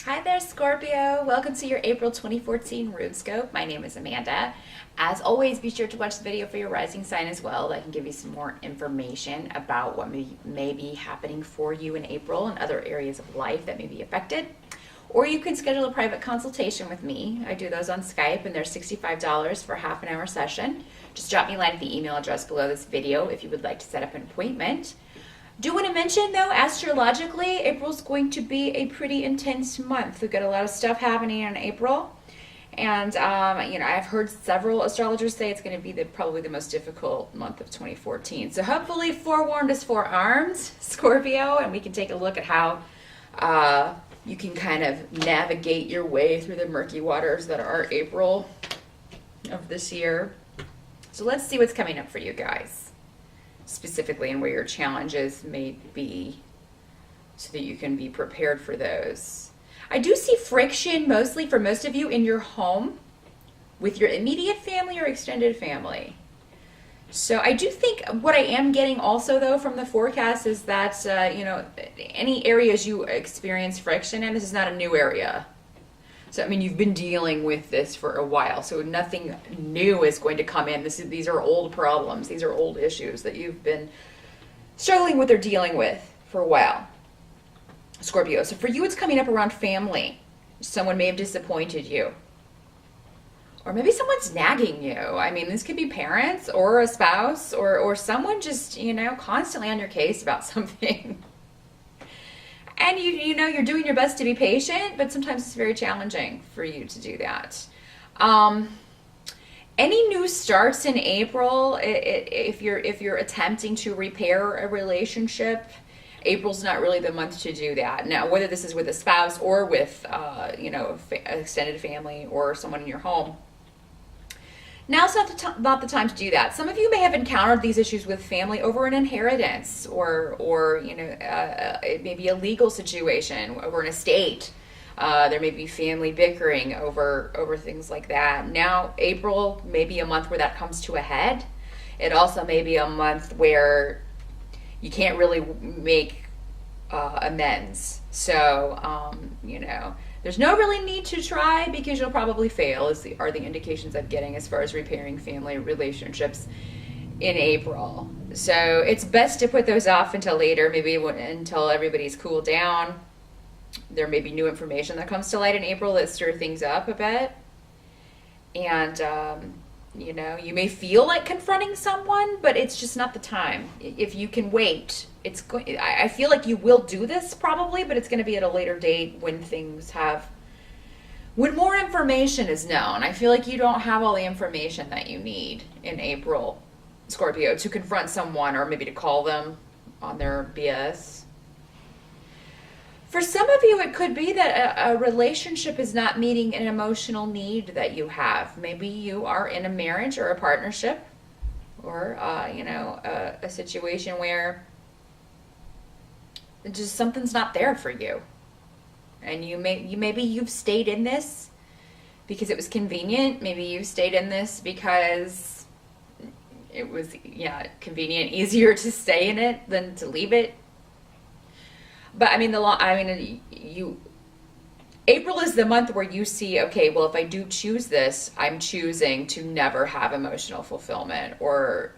Hi there, Scorpio. Welcome to your April 2014 Runescope. My name is Amanda. As always, be sure to watch the video for your rising sign as well. That can give you some more information about what may be happening for you in April and other areas of life that may be affected. Or you can schedule a private consultation with me. I do those on Skype, and they're $65 for a half an hour session. Just drop me a line at the email address below this video if you would like to set up an appointment. Do want to mention, though, astrologically, April's going to be a pretty intense month. We've got a lot of stuff happening in April. And, I've heard several astrologers say it's going to be probably the most difficult month of 2014. So hopefully forewarned is forearmed, Scorpio, and we can take a look at how you can kind of navigate your way through the murky waters that are April of this year. So let's see what's coming up for you guys, specifically, and where your challenges may be, so that you can be prepared for those. I do see friction mostly for most of you in your home with your immediate family or extended family. So I do think what I am getting also, though, from the forecast is that, any areas you experience friction in, this is not a new area. So, you've been dealing with this for a while, so nothing new is going to come in. These are old problems. These are old issues that you've been struggling with or dealing with for a while, Scorpio. So for you, it's coming up around family. Someone may have disappointed you. Or maybe someone's nagging you. This could be parents or a spouse or someone just, constantly on your case about something. And you're doing your best to be patient, but sometimes it's very challenging for you to do that. Any new starts in April, if you're attempting to repair a relationship, April's not really the month to do that. Now, whether this is with a spouse or with extended family or someone in your home, now's not the time to do that. Some of you may have encountered these issues with family over an inheritance or it may be a legal situation over an estate. There may be family bickering over things like that. Now, April may be a month where that comes to a head. It also may be a month where you can't really make amends. So, there's no really need to try, because you'll probably fail, are the indications I'm getting as far as repairing family relationships in April. So it's best to put those off until later, maybe until everybody's cooled down. There may be new information that comes to light in April that stir things up a bit. And, you may feel like confronting someone, but it's just not the time. If you can wait, I feel like you will do this probably, but it's going to be at a later date when more information is known. I feel like you don't have all the information that you need in April, Scorpio, to confront someone or maybe to call them on their BS. For some of you, it could be that a relationship is not meeting an emotional need that you have. Maybe you are in a marriage or a partnership or, a situation where just something's not there for you. And maybe you've stayed in this because it was convenient. Maybe you've stayed in this because it was, convenient, easier to stay in it than to leave it. But April is the month where you see, okay, well, if I do choose this, I'm choosing to never have emotional fulfillment. Or,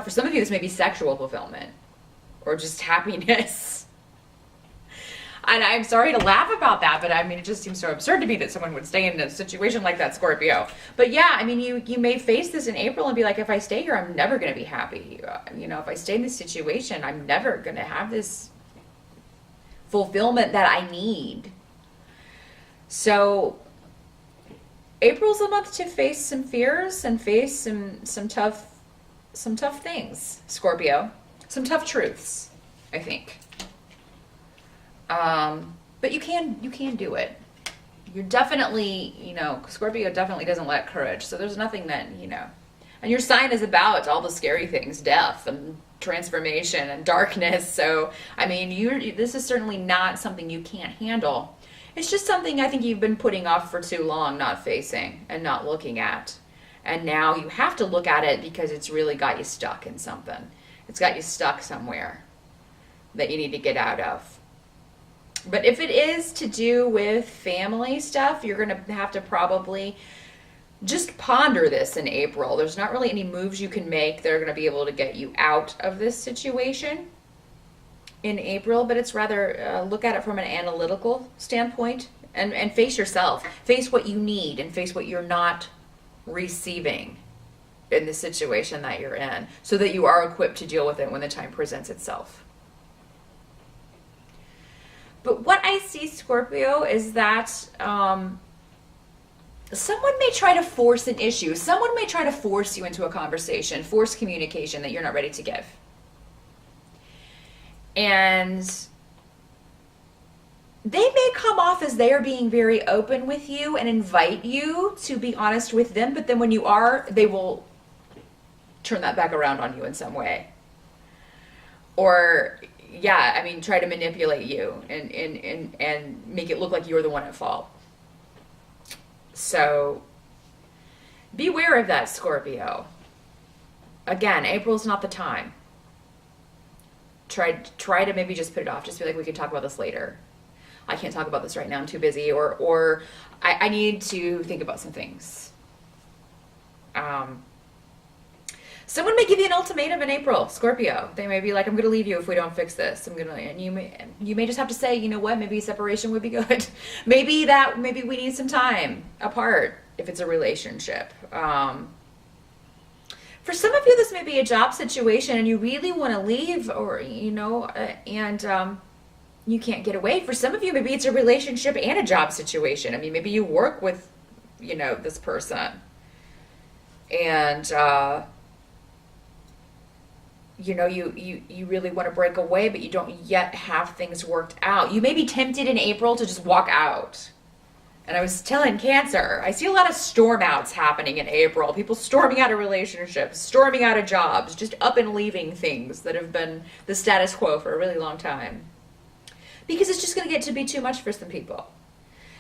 for some of you, this may be sexual fulfillment or just happiness. And I'm sorry to laugh about that, but it just seems so absurd to me that someone would stay in a situation like that, Scorpio. But yeah, you may face this in April and be like, if I stay here, I'm never going to be happy. If I stay in this situation, I'm never going to have this fulfillment that I need. So April's a month to face some fears and face some tough things, Scorpio. Some tough truths, I think. But you can do it. You're definitely, Scorpio definitely doesn't lack courage. So there's nothing that, and your sign is about all the scary things, death and transformation and darkness. So, this is certainly not something you can't handle. It's just something I think you've been putting off for too long, not facing and not looking at. And now you have to look at it because it's really got you stuck in something. It's got you stuck somewhere that you need to get out of. But if it is to do with family stuff, you're going to have to probably just ponder this in April. There's not really any moves you can make that are going to be able to get you out of this situation in April, but it's rather look at it from an analytical standpoint and face yourself. Face what you need and face what you're not receiving in the situation that you're in so that you are equipped to deal with it when the time presents itself. But what I see, Scorpio, is that someone may try to force an issue. Someone may try to force you into a conversation, force communication that you're not ready to give. And they may come off as they are being very open with you and invite you to be honest with them, but then when you are, they will turn that back around on you in some way. Or, yeah, I mean, try to manipulate you and make it look like you're the one at fault. So, beware of that, Scorpio. Again, April's not the time. Try to maybe just put it off. Just be like, we can talk about this later. I can't talk about this right now. I'm too busy. Or I need to think about some things. Someone may give you an ultimatum in April, Scorpio. They may be like, I'm going to leave you if we don't fix this. And you may just have to say, you know what, maybe separation would be good. maybe we need some time apart if it's a relationship. For some of you, this may be a job situation and you really want to leave, or, and you can't get away. For some of you, maybe it's a relationship and a job situation. I mean, maybe you work with, this person and, you really want to break away, but you don't yet have things worked out. You may be tempted in April to just walk out. And I was telling Cancer, I see a lot of storm outs happening in April. People storming out of relationships, storming out of jobs, just up and leaving things that have been the status quo for a really long time. Because it's just going to get to be too much for some people.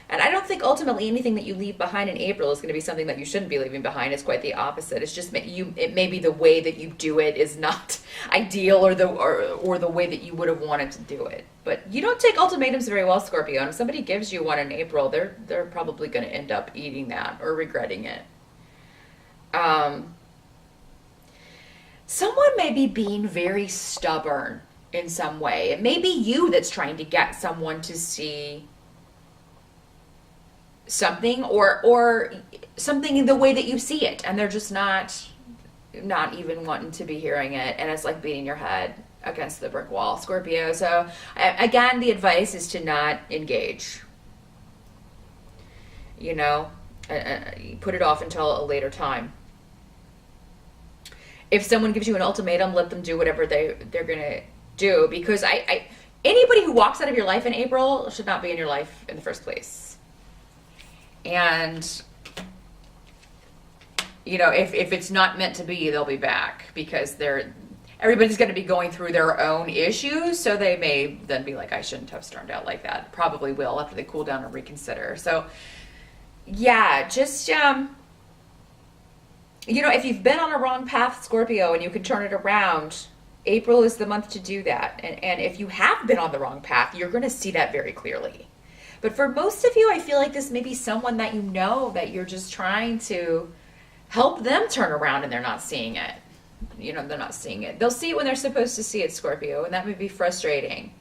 And I don't think ultimately anything that you leave behind in April is going to be something that you shouldn't be leaving behind. It's quite the opposite. It's just it may be the way that you do it is not ideal, or the way that you would have wanted to do it. But you don't take ultimatums very well, Scorpio. And if somebody gives you one in April, they're probably going to end up eating that or regretting it. Someone may be being very stubborn in some way. It may be you that's trying to get someone to see something or something in the way that you see it, and they're just not even wanting to be hearing it, and it's like beating your head against the brick wall, Scorpio. So again, the advice is to not engage. Put it off until a later time. If someone gives you an ultimatum, let them do whatever they're gonna do, because anybody who walks out of your life in April should not be in your life in the first place. And, if it's not meant to be, they'll be back, because everybody's going to be going through their own issues. So they may then be like, I shouldn't have stormed out like that. Probably will after they cool down and reconsider. So yeah, just, if you've been on a wrong path, Scorpio, and you can turn it around, April is the month to do that. And if you have been on the wrong path, you're going to see that very clearly. But for most of you, I feel like this may be someone that that you're just trying to help them turn around, and they're not seeing it. They're not seeing it. They'll see it when they're supposed to see it, Scorpio, and that may be frustrating.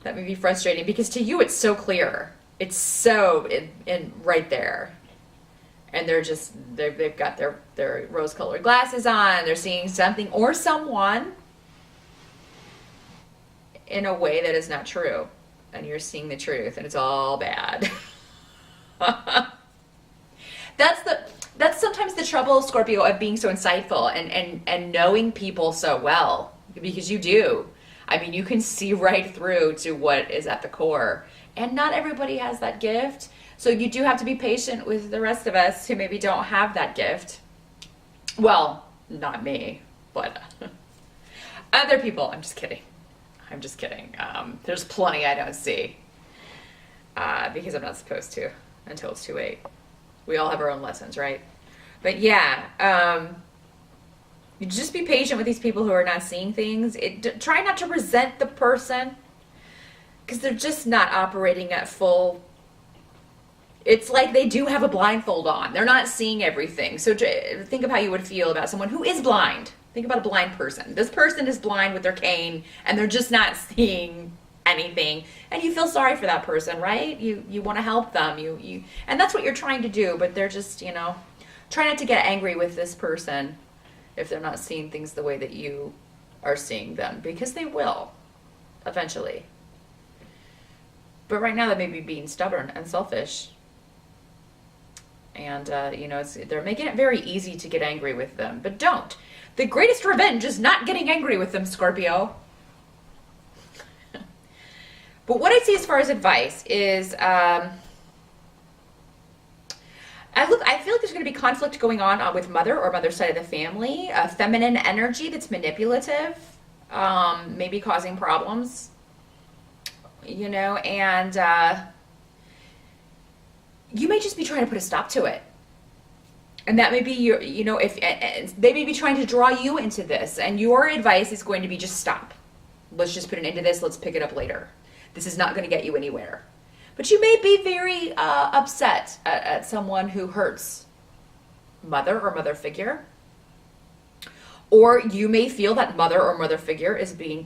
That may be frustrating because to you it's so clear. It's so in right there. And they've got their rose-colored glasses on. They're seeing something or someone in a way that is not true. And you're seeing the truth, and it's all bad. That's sometimes the trouble, Scorpio, of being so insightful and knowing people so well, because you do. I mean, you can see right through to what is at the core, and not everybody has that gift. So you do have to be patient with the rest of us who maybe don't have that gift. Well, not me, but other people. I'm just kidding. There's plenty I don't see because I'm not supposed to until it's too late. We all have our own lessons, right? But yeah, you just be patient with these people who are not seeing things. Try not to resent the person. because they're just not operating at full. It's like they do have a blindfold on. They're not seeing everything. So think of how you would feel about someone who is blind. Think about a blind person. This person is blind with their cane, and they're just not seeing anything. And you feel sorry for that person, right? You want to help them. And that's what you're trying to do, but they're just, try not to get angry with this person if they're not seeing things the way that you are seeing them, because they will eventually. But right now they may be being stubborn and selfish. And, they're making it very easy to get angry with them. But don't. The greatest revenge is not getting angry with them, Scorpio. But what I see as far as advice is, I feel like there's going to be conflict going on with mother or mother's side of the family. Feminine energy that's manipulative, maybe causing problems, and you may just be trying to put a stop to it. And that may be if they may be trying to draw you into this, and your advice is going to be just stop. Let's just put an end to this. Let's pick it up later. This is not going to get you anywhere. But you may be very upset at someone who hurts mother or mother figure. Or you may feel that mother or mother figure is being,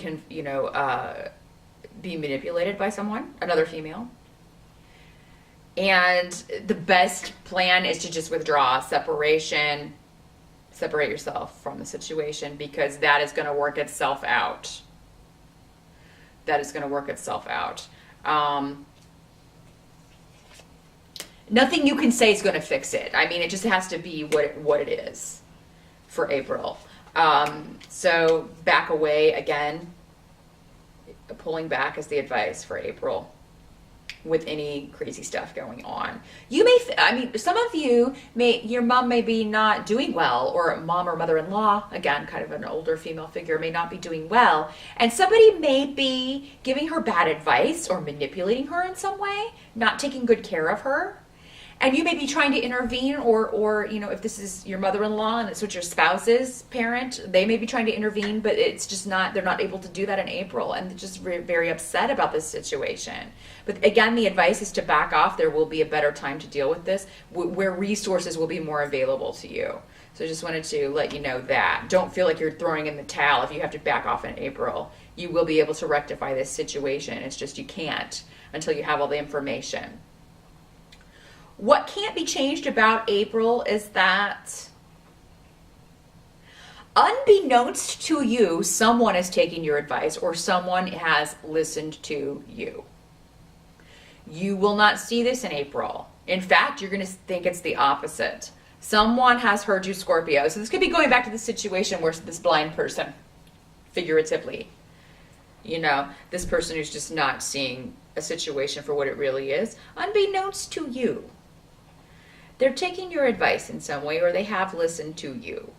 being manipulated by someone, another female. And the best plan is to just withdraw, separate yourself from the situation, because that is going to work itself out. Nothing you can say is going to fix it. I mean, it just has to be what it is for April. So back away again. Pulling back is the advice for April with any crazy stuff going on. You may, some of you your mom may be not doing well, or mom or mother-in-law, again, kind of an older female figure, may not be doing well. And somebody may be giving her bad advice or manipulating her in some way, not taking good care of her. And you may be trying to intervene, or if this is your mother-in-law and it's what your spouse's parent, they may be trying to intervene, but it's just they're not able to do that in April, and they're just very upset about this situation. But again, the advice is to back off. There will be a better time to deal with this, where resources will be more available to you. So I just wanted to let you know that. Don't feel like you're throwing in the towel if you have to back off in April. You will be able to rectify this situation. It's just you can't until you have all the information. What can't be changed about April is that, unbeknownst to you, someone is taking your advice, or someone has listened to you. You will not see this in April. In fact, you're going to think it's the opposite. Someone has heard you, Scorpio. So this could be going back to the situation where this blind person, figuratively, this person who's just not seeing a situation for what it really is, unbeknownst to you. They're taking your advice in some way, or they have listened to you.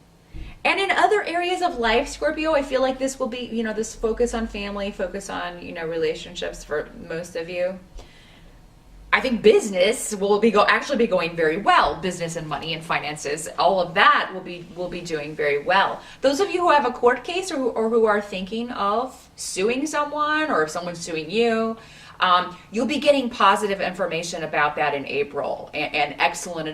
And in other areas of life, Scorpio, I feel like this will be, this focus on family, focus on, relationships for most of you. I think business will actually be going very well. Business and money and finances, all of that will be doing very well. Those of you who have a court case or who are thinking of suing someone, or if someone's suing you, you'll be getting positive information about that in April, and excellent.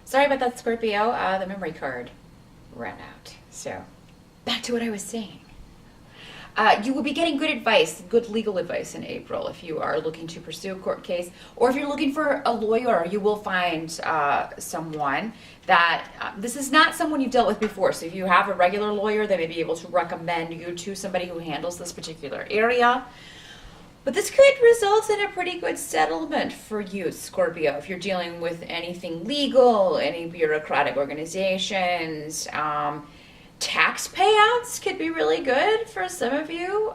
Sorry about that, Scorpio. The memory card ran out. So back to what I was saying. You will be getting good advice, good legal advice in April if you are looking to pursue a court case, or if you're looking for a lawyer. You will find someone that this is not someone you've dealt with before. So if you have a regular lawyer, they may be able to recommend you to somebody who handles this particular area. But this could result in a pretty good settlement for you, Scorpio, if you're dealing with anything legal, any bureaucratic organizations. Tax payouts could be really good for some of you,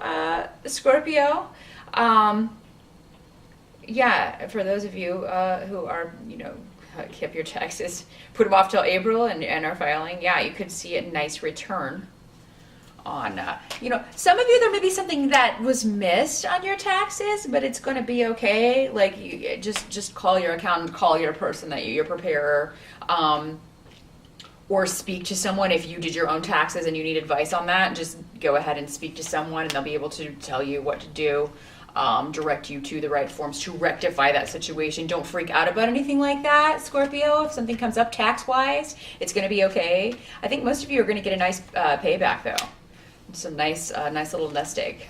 Scorpio. For those of you who are, kept your taxes, put them off till April and are filing, you could see a nice return on, some of you, there may be something that was missed on your taxes, but it's going to be okay. Like, you just call your accountant, call your person, your preparer, or speak to someone. If you did your own taxes and you need advice on that, just go ahead and speak to someone and they'll be able to tell you what to do, direct you to the right forms to rectify that situation. Don't freak out about anything like that, Scorpio. If something comes up tax-wise, it's going to be okay. I think most of you are going to get a nice payback, though. Some nice little nest egg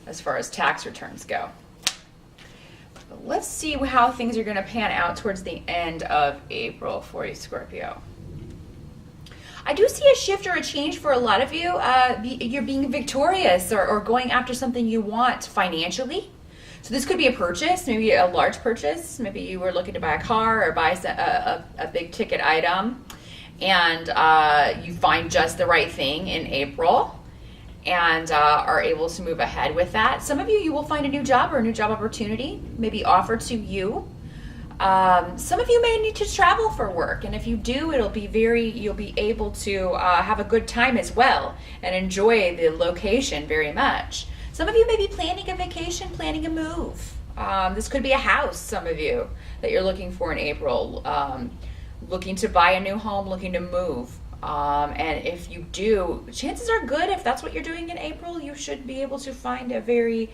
as far as tax returns go. But let's see how things are going to pan out towards the end of April for you, Scorpio. I do see a shift or a change for a lot of you. You're being victorious or going after something you want financially. So this could be a purchase, maybe a large purchase. Maybe you were looking to buy a car or buy a big ticket item, and you find just the right thing in April and are able to move ahead with that. Some of you will find a new job or a new job opportunity, maybe offered to you. Some of you may need to travel for work, and if you do, you'll be able to have a good time as well and enjoy the location very much. Some of you may be planning a vacation, planning a move. This could be a house, some of you, that you're looking for in April, looking to buy a new home, looking to move. And if you do, chances are good, if that's what you're doing in April, you should be able to find a very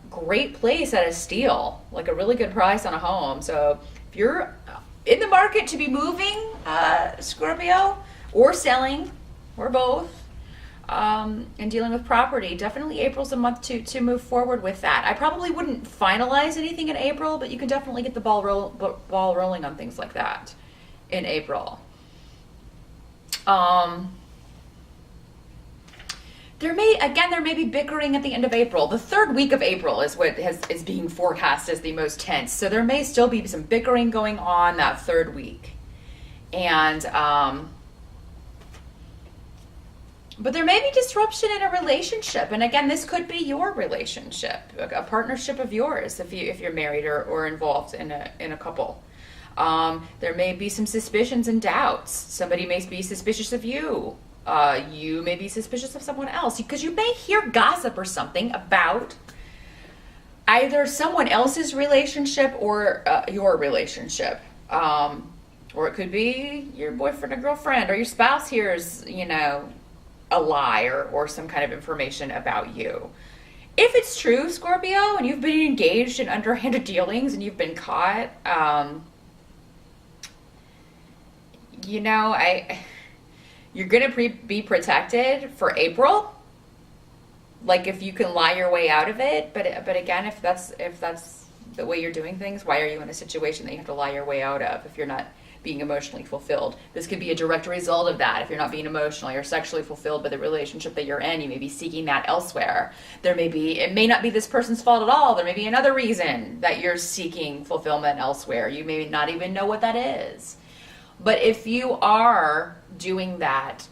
great place at a steal, like a really good price on a home. So if you're in the market to be moving, Scorpio, or selling, or both, and dealing with property, definitely April's a month to move forward with that. I probably wouldn't finalize anything in April, but you can definitely get the ball rolling on things like that in April. There may be bickering at the end of April. The third week of April is what is being forecast as the most tense. So there may still be some bickering going on that third week. And, but there may be disruption in a relationship. And again, this could be your relationship, a partnership of yours if you're married or involved in a couple. There may be some suspicions and doubts. Somebody may be suspicious of you. You may be suspicious of someone else because you may hear gossip or something about either someone else's relationship or your relationship. Or it could be your boyfriend or girlfriend, or your spouse hears, a lie or some kind of information about you. If it's true, Scorpio, and you've been engaged in underhanded dealings and you've been caught, you're going to be protected for April. Like if you can lie your way out of it. But again, if that's the way you're doing things, why are you in a situation that you have to lie your way out of if you're not being emotionally fulfilled? This could be a direct result of that. If you're not being emotionally or sexually fulfilled by the relationship that you're in, you may be seeking that elsewhere. It may not be this person's fault at all. There may be another reason that you're seeking fulfillment elsewhere. You may not even know what that is. But if you are doing that,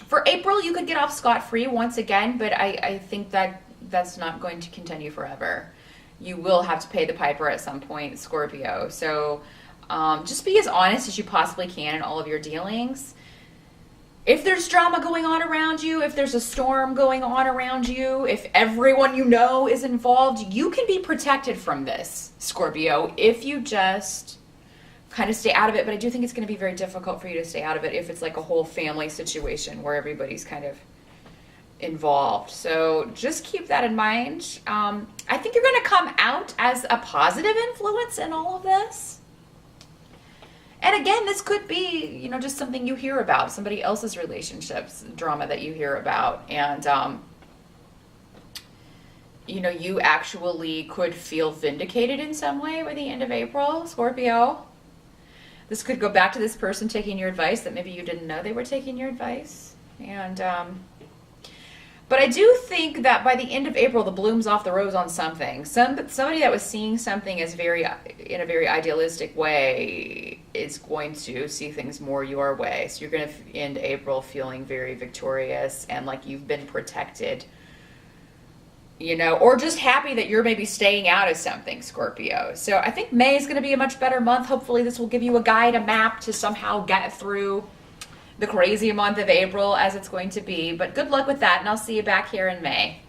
for April, you could get off scot-free once again, but I think that's not going to continue forever. You will have to pay the piper at some point, Scorpio. So just be as honest as you possibly can in all of your dealings. If there's drama going on around you, if there's a storm going on around you, if everyone you know is involved, you can be protected from this, Scorpio, if you just kind of stay out of it. But I do think it's going to be very difficult for you to stay out of it if it's like a whole family situation where everybody's kind of involved. So just keep that in mind. I think you're going to come out as a positive influence in all of this. And again, this could be, just something you hear about, somebody else's relationships, drama that you hear about. And, you actually could feel vindicated in some way by the end of April, Scorpio. This could go back to this person taking your advice that maybe you didn't know they were taking your advice. And, but I do think that by the end of April, the bloom's off the rose on something. Somebody that was seeing something as in a very idealistic way is going to see things more your way. So you're going to end April feeling very victorious and like you've been protected, or just happy that you're maybe staying out of something, Scorpio. So I think May is going to be a much better month. Hopefully this will give you a guide, a map to somehow get through the crazy month of April as it's going to be. But good luck with that, and I'll see you back here in May.